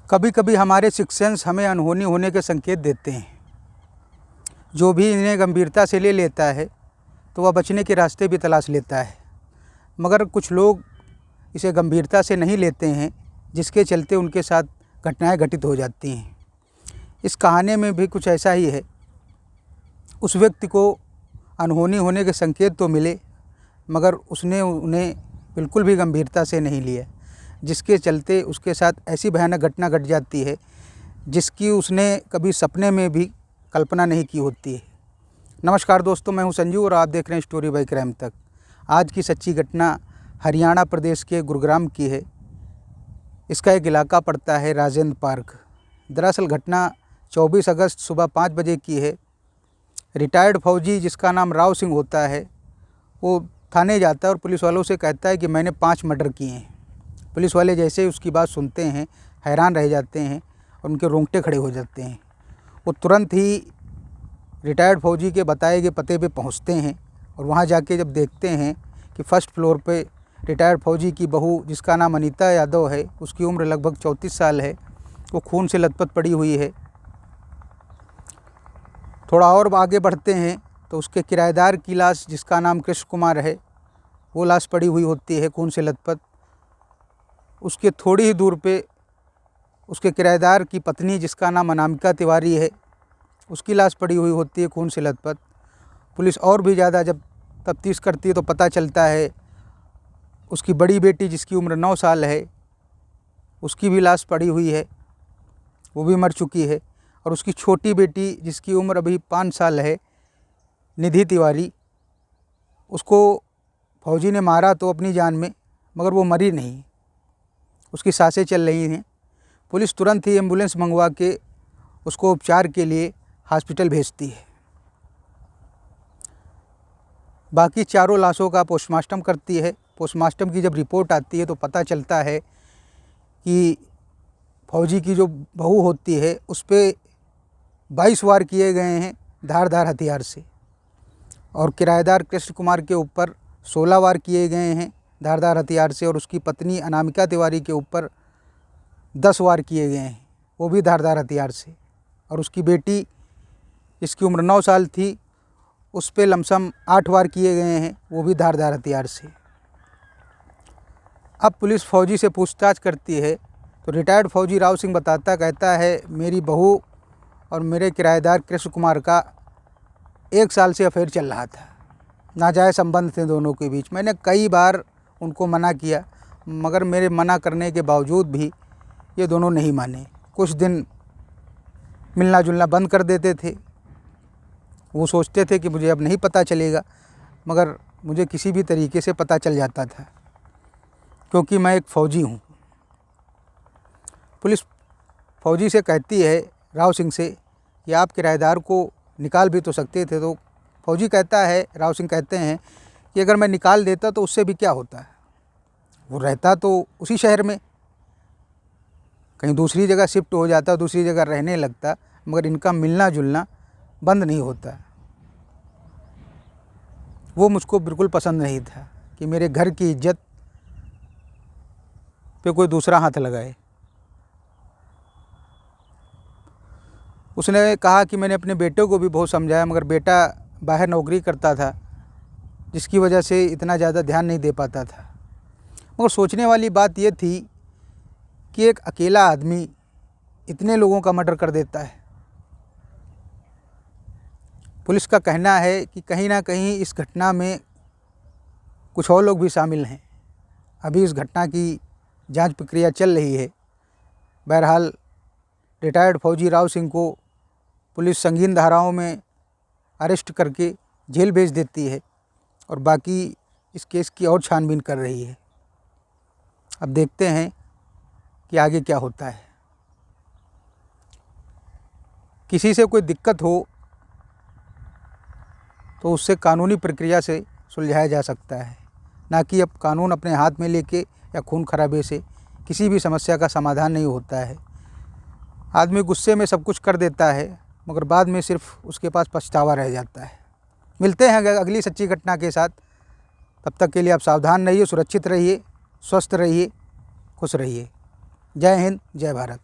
कभी कभी हमारे सिक्स सेंस हमें अनहोनी होने के संकेत देते हैं। जो भी इन्हें गंभीरता से ले लेता है तो वह बचने के रास्ते भी तलाश लेता है, मगर कुछ लोग इसे गंभीरता से नहीं लेते हैं, जिसके चलते उनके साथ घटनाएं घटित हो जाती हैं। इस कहानी में भी कुछ ऐसा ही है। उस व्यक्ति को अनहोनी होने के संकेत तो मिले, मगर उसने उन्हें बिल्कुल भी गंभीरता से नहीं लिया, जिसके चलते उसके साथ ऐसी भयानक घटना घट जाती है जिसकी उसने कभी सपने में भी कल्पना नहीं की होती है। नमस्कार दोस्तों, मैं हूं संजू और आप देख रहे हैं स्टोरी बाय क्राइम तक। आज की सच्ची घटना हरियाणा प्रदेश के गुरुग्राम की है। इसका एक इलाका पड़ता है राजेंद्र पार्क। दरअसल घटना 24 अगस्त सुबह 5 बजे की है। रिटायर्ड फौजी जिसका नाम राव सिंह होता है, वो थाने जाता है और पुलिस वालों से कहता है कि मैंने 5 मर्डर किए हैं। पुलिस वाले जैसे ही उसकी बात सुनते हैं हैरान रह जाते हैं और उनके रोंगटे खड़े हो जाते हैं। वो तुरंत ही रिटायर्ड फौजी के बताए गए पते पे पहुंचते हैं और वहां जाके जब देखते हैं कि फर्स्ट फ्लोर पे रिटायर्ड फौजी की बहू जिसका नाम अनीता यादव है, उसकी उम्र लगभग 34 साल है, वो खून से लथपथ पड़ी हुई है। थोड़ा और आगे बढ़ते हैं तो उसके किराएदार की लाश जिसका नाम कृष्ण कुमार है, वो लाश पड़ी हुई होती है खून से लथपथ। उसके थोड़ी ही दूर पे उसके किराएदार की पत्नी जिसका नाम अनामिका तिवारी है, उसकी लाश पड़ी हुई होती है खून से लथपथ। पुलिस और भी ज़्यादा जब तफ्तीश करती है तो पता चलता है उसकी बड़ी बेटी जिसकी उम्र 9 साल है, उसकी भी लाश पड़ी हुई है, वो भी मर चुकी है। और उसकी छोटी बेटी जिसकी उम्र अभी 5 साल है, निधि तिवारी, उसको फौजी ने मारा तो अपनी जान में, मगर वो मरी नहीं, उसकी सांसें चल रही हैं। पुलिस तुरंत ही एम्बुलेंस मंगवा के उसको उपचार के लिए हॉस्पिटल भेजती है। बाकी चारों लाशों का पोस्टमार्टम करती है। पोस्टमार्टम की जब रिपोर्ट आती है तो पता चलता है कि फौजी की जो बहू होती है उस पर 22 वार किए गए हैं धारदार हथियार से, और किराएदार कृष्ण कुमार के ऊपर 16 वार किए गए हैं धारदार हथियार से, और उसकी पत्नी अनामिका तिवारी के ऊपर 10 वार किए गए हैं, वो भी धारदार हथियार से। और उसकी बेटी जिसकी उम्र 9 साल थी, उस पे लमसम 8 वार किए गए हैं, वो भी धारदार हथियार से। अब पुलिस फौजी से पूछताछ करती है तो रिटायर्ड फौजी राव सिंह कहता है मेरी बहू और मेरे किराएदार कृष्ण कुमार का 1 साल से अफेयर चल रहा था, नाजायज़ संबंध थे दोनों के बीच। मैंने कई बार उनको मना किया, मगर मेरे मना करने के बावजूद भी ये दोनों नहीं माने। कुछ दिन मिलना जुलना बंद कर देते थे। वो सोचते थे कि मुझे अब नहीं पता चलेगा, मगर मुझे किसी भी तरीके से पता चल जाता था, क्योंकि मैं एक फ़ौजी हूँ। पुलिस फौजी से कहती है राव सिंह से कि आप किराएदार को निकाल भी तो सकते थे। तो फौजी कहता है, राव सिंह कहते हैं कि अगर मैं निकाल देता तो उससे भी क्या होता है, वो रहता तो उसी शहर में, कहीं दूसरी जगह शिफ्ट हो जाता, दूसरी जगह रहने लगता, मगर इनका मिलना जुलना बंद नहीं होता। वो मुझको बिल्कुल पसंद नहीं था कि मेरे घर की इज्जत पे कोई दूसरा हाथ लगाए। उसने कहा कि मैंने अपने बेटे को भी बहुत समझाया, मगर बेटा बाहर नौकरी करता था, जिसकी वजह से इतना ज़्यादा ध्यान नहीं दे पाता था। मगर सोचने वाली बात यह थी कि एक अकेला आदमी इतने लोगों का मर्डर कर देता है। पुलिस का कहना है कि कहीं ना कहीं इस घटना में कुछ और लोग भी शामिल हैं। अभी इस घटना की जांच प्रक्रिया चल रही है। बहरहाल रिटायर्ड फौजी राव सिंह को पुलिस संगीन धाराओं में अरेस्ट करके जेल भेज देती है और बाकी इस केस की और छानबीन कर रही है। अब देखते हैं कि आगे क्या होता है। किसी से कोई दिक्कत हो तो उससे कानूनी प्रक्रिया से सुलझाया जा सकता है, ना कि अब कानून अपने हाथ में लेके या खून खराबे से किसी भी समस्या का समाधान नहीं होता है। आदमी गुस्से में सब कुछ कर देता है, मगर बाद में सिर्फ उसके पास पछतावा रह जाता है। मिलते हैं अगली सच्ची घटना के साथ। तब तक के लिए आप सावधान रहिए, सुरक्षित रहिए, स्वस्थ रहिए, खुश रहिए। जय हिंद, जय भारत।